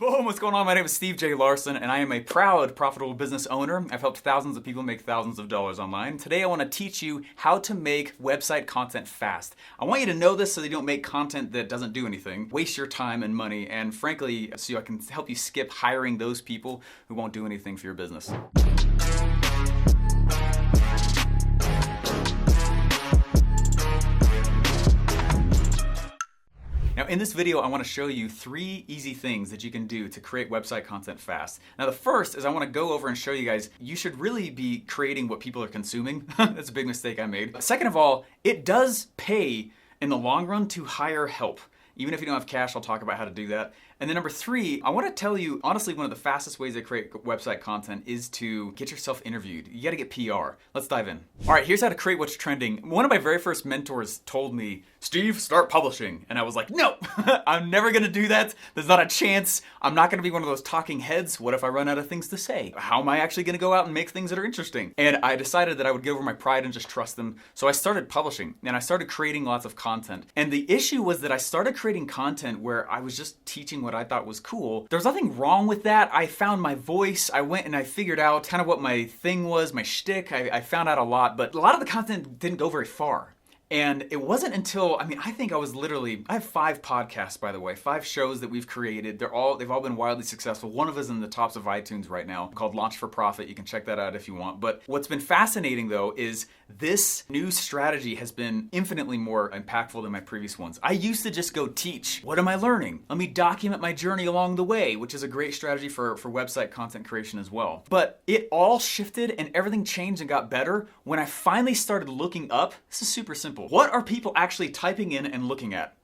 Boom, what's going on? My name is Steve J Larsen, and I am a proud, profitable business owner. I've helped thousands of people make thousands of dollars online. Today I want to teach you how to make website content fast. I want you to know this so that you don't make content that doesn't do anything, waste your time and money, and frankly, so I can help you skip hiring those people who won't do anything for your business. Now in this video, I want to show you 3 easy things that you can do to create website content fast. Now the first is I want to go over and show you guys, you should really be creating what people are consuming. That's a big mistake I made. Second of all, it does pay in the long run to hire help. Even if you don't have cash, I'll talk about how to do that. And then number 3, I want to tell you, honestly, one of the fastest ways to create website content is to get yourself interviewed. You got to get PR. Let's dive in. All right, here's how to create what's trending. One of my very first mentors told me, Steve, start publishing. And I was like, no, I'm never going to do that. There's not a chance. I'm not going to be one of those talking heads. What if I run out of things to say? How am I actually going to go out and make things that are interesting? And I decided that I would get over my pride and just trust them. So I started publishing and I started creating lots of content. And the issue was that I started creating content where I was just teaching what I thought was cool. There's nothing wrong with that. I found my voice. I went and I figured out kind of what my thing was, my shtick. I found out a lot, but a lot of the content didn't go very far. And it wasn't until, I think I have 5 podcasts, by the way, 5 shows that we've created. They've all been wildly successful. One of us is in the tops of iTunes right now called Launch for Profit. You can check that out if you want. But what's been fascinating though is this new strategy has been infinitely more impactful than my previous ones. I used to just go teach. What am I learning? Let me document my journey along the way, which is a great strategy for website content creation as well. But it all shifted and everything changed and got better when I finally started looking up. This is super simple. What are people actually typing in and looking at?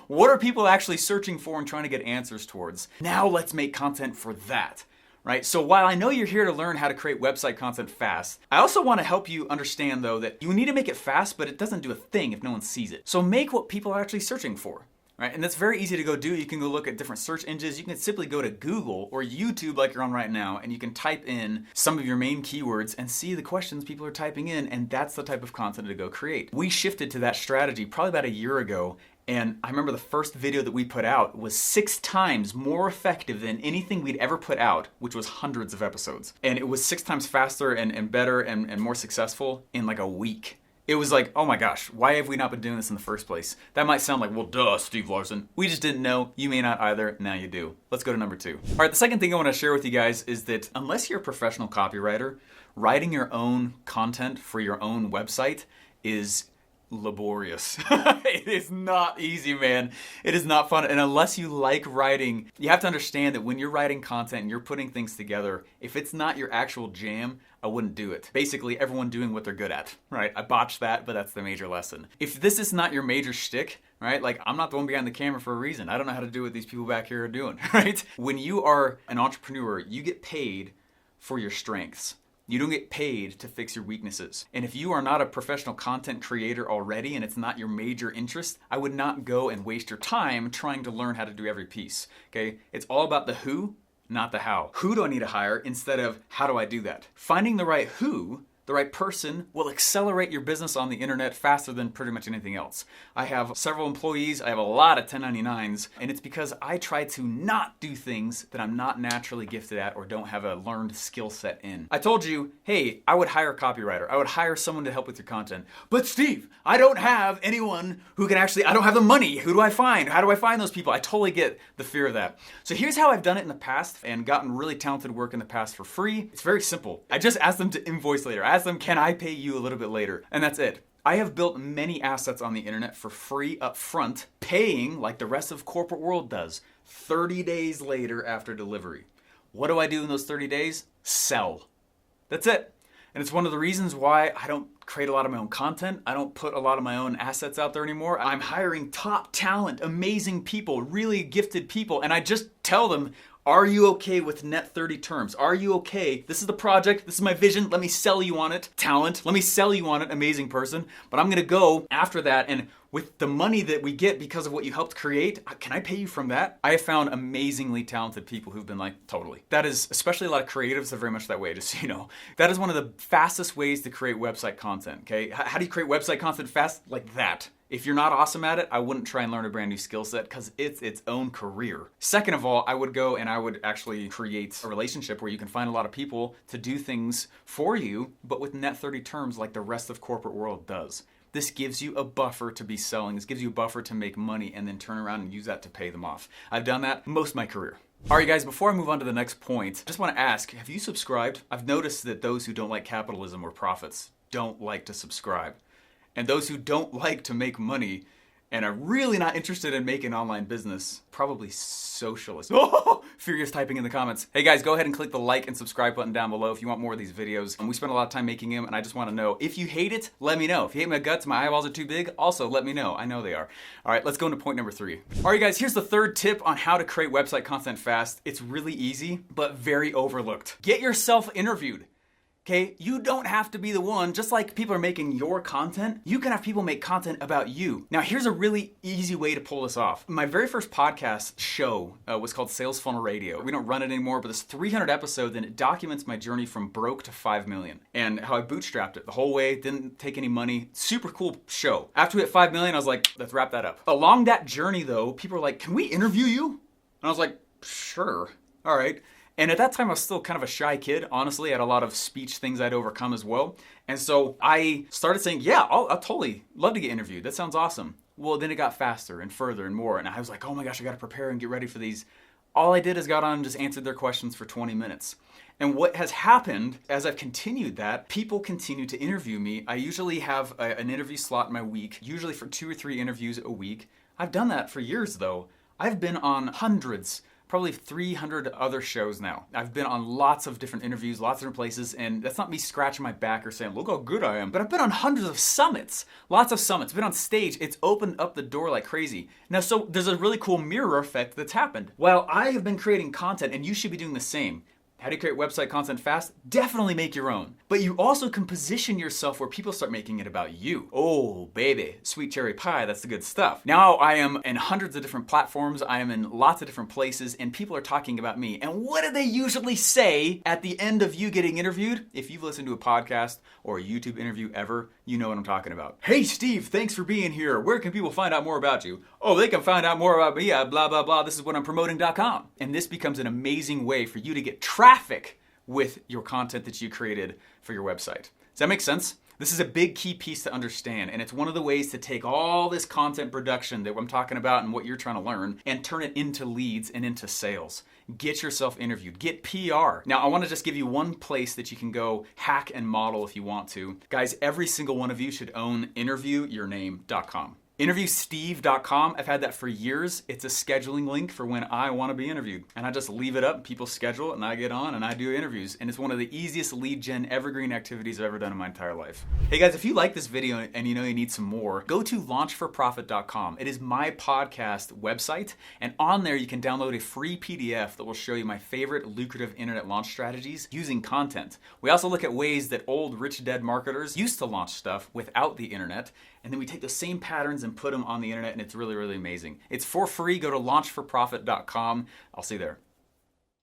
What are people actually searching for and trying to get answers towards? Now let's make content for that. Right? So while I know you're here to learn how to create website content fast, I also want to help you understand though that you need to make it fast, but it doesn't do a thing if no one sees it. So make what people are actually searching for. Right? And that's very easy to go do. You can go look at different search engines. You can simply go to Google or YouTube like you're on right now, and you can type in some of your main keywords and see the questions people are typing in, and that's the type of content to go create. We shifted to that strategy probably about a year ago, and I remember the first video that we put out was 6 times more effective than anything we'd ever put out, which was hundreds of episodes. And it was 6 times faster and better and more successful in like a week. It was like, oh my gosh, why have we not been doing this in the first place? That might sound like, well, duh, Steve Larsen. We just didn't know. You may not either. Now you do. Let's go to number 2. All right, the second thing I want to share with you guys is that unless you're a professional copywriter, writing your own content for your own website is laborious. It is not easy, man. It is not fun. And unless you like writing, you have to understand that when you're writing content and you're putting things together, if it's not your actual jam, I wouldn't do it. Basically, everyone doing what they're good at, right? I botched that, but that's the major lesson. If this is not your major shtick, right? Like, I'm not the one behind the camera for a reason. I don't know how to do what these people back here are doing, right? When you are an entrepreneur, you get paid for your strengths. You don't get paid to fix your weaknesses. And if you are not a professional content creator already and it's not your major interest, I would not go and waste your time trying to learn how to do every piece, okay? It's all about the who, not the how. Who do I need to hire instead of how do I do that? Finding the right who, the right person, will accelerate your business on the internet faster than pretty much anything else. I have several employees, I have a lot of 1099s, and it's because I try to not do things that I'm not naturally gifted at or don't have a learned skill set in. I told you, hey, I would hire a copywriter. I would hire someone to help with your content. But Steve, I don't have anyone who can actually, I don't have the money. Who do I find? How do I find those people? I totally get the fear of that. So here's how I've done it in the past and gotten really talented work in the past for free. It's very simple. I just ask them to invoice later. Ask them, can I pay you a little bit later? And that's it. I have built many assets on the internet for free up front, paying like the rest of corporate world does, 30 days later after delivery. What do I do in those 30 days? Sell. That's it. And it's one of the reasons why I don't create a lot of my own content. I don't put a lot of my own assets out there anymore. I'm hiring top talent, amazing people, really gifted people, and I just tell them, are you okay with net 30 terms? Are you okay? This is the project. This is my vision. Let me sell you on it. Talent. Let me sell you on it. Amazing person. But I'm going to go after that and with the money that we get because of what you helped create, can I pay you from that? I have found amazingly talented people who've been like, totally. That is, especially a lot of creatives are very much that way, just so you know. That is one of the fastest ways to create website content, okay? How do you create website content fast? Like that. If you're not awesome at it, I wouldn't try and learn a brand new skill set because it's its own career. Second of all, I would go and I would actually create a relationship where you can find a lot of people to do things for you, but with net 30 terms like the rest of corporate world does. This gives you a buffer to be selling. This gives you a buffer to make money and then turn around and use that to pay them off. I've done that most of my career. All right, guys, before I move on to the next point, I just want to ask, have you subscribed? I've noticed that those who don't like capitalism or profits don't like to subscribe. And those who don't like to make money and are really not interested in making online business, probably socialists. Oh, furious typing in the comments. Hey guys, go ahead and click the like and subscribe button down below if you want more of these videos. And we spend a lot of time making them, and I just want to know, if you hate it, let me know. If you hate my guts, my eyeballs are too big, also let me know. I know they are. All right, let's go into point number 3. All right, guys, here's the third tip on how to create website content fast. It's really easy, but very overlooked. Get yourself interviewed. Okay, you don't have to be the one. Just like people are making your content, you can have people make content about you. Now, here's a really easy way to pull this off. My very first podcast show was called Sales Funnel Radio. We don't run it anymore, but it's 300 episodes and it documents my journey from broke to 5 million and how I bootstrapped it the whole way, didn't take any money. Super cool show. After we hit 5 million, I was like, let's wrap that up. Along that journey though, people were like, can we interview you? And I was like, sure, all right. And at that time, I was still kind of a shy kid, honestly. I had a lot of speech things I'd overcome as well. And so I started saying, yeah, I'll totally love to get interviewed. That sounds awesome. Well, then it got faster and further and more. And I was like, oh my gosh, I got to prepare and get ready for these. All I did is got on and just answered their questions for 20 minutes. And what has happened as I've continued that, people continue to interview me. I usually have an interview slot in my week, usually for 2 or 3 interviews a week. I've done that for years though. I've been on hundreds, probably 300 other shows now. I've been on lots of different interviews, lots of different places, and that's not me scratching my back or saying, look how good I am, but I've been on hundreds of summits, lots of summits, been on stage. It's opened up the door like crazy. Now, so there's a really cool mirror effect that's happened. While I have been creating content, and you should be doing the same. How do you create website content fast? Definitely make your own. But you also can position yourself where people start making it about you. Oh, baby, sweet cherry pie, that's the good stuff. Now I am in hundreds of different platforms, I am in lots of different places, and people are talking about me. And what do they usually say at the end of you getting interviewed? If you've listened to a podcast or a YouTube interview ever, you know what I'm talking about. Hey Steve, thanks for being here. Where can people find out more about you? Oh, they can find out more about me at blah, blah, blah. This is what I'm promoting.com. And this becomes an amazing way for you to get traffic with your content that you created for your website. Does that make sense? This is a big key piece to understand, and it's one of the ways to take all this content production that I'm talking about and what you're trying to learn and turn it into leads and into sales. Get yourself interviewed. Get PR. Now, I want to just give you one place that you can go hack and model if you want to. Guys, every single one of you should own interviewyourname.com. Interviewsteve.com, I've had that for years. It's a scheduling link for when I want to be interviewed. And I just leave it up, people schedule it, and I get on and I do interviews. And it's one of the easiest lead gen evergreen activities I've ever done in my entire life. Hey guys, if you like this video and you know you need some more, go to launchforprofit.com. It is my podcast website, and on there you can download a free PDF that will show you my favorite lucrative internet launch strategies using content. We also look at ways that old rich dead marketers used to launch stuff without the internet, and then we take the same patterns and put them on the internet, and it's really, really amazing. It's for free. Go to launchforprofit.com. I'll see you there.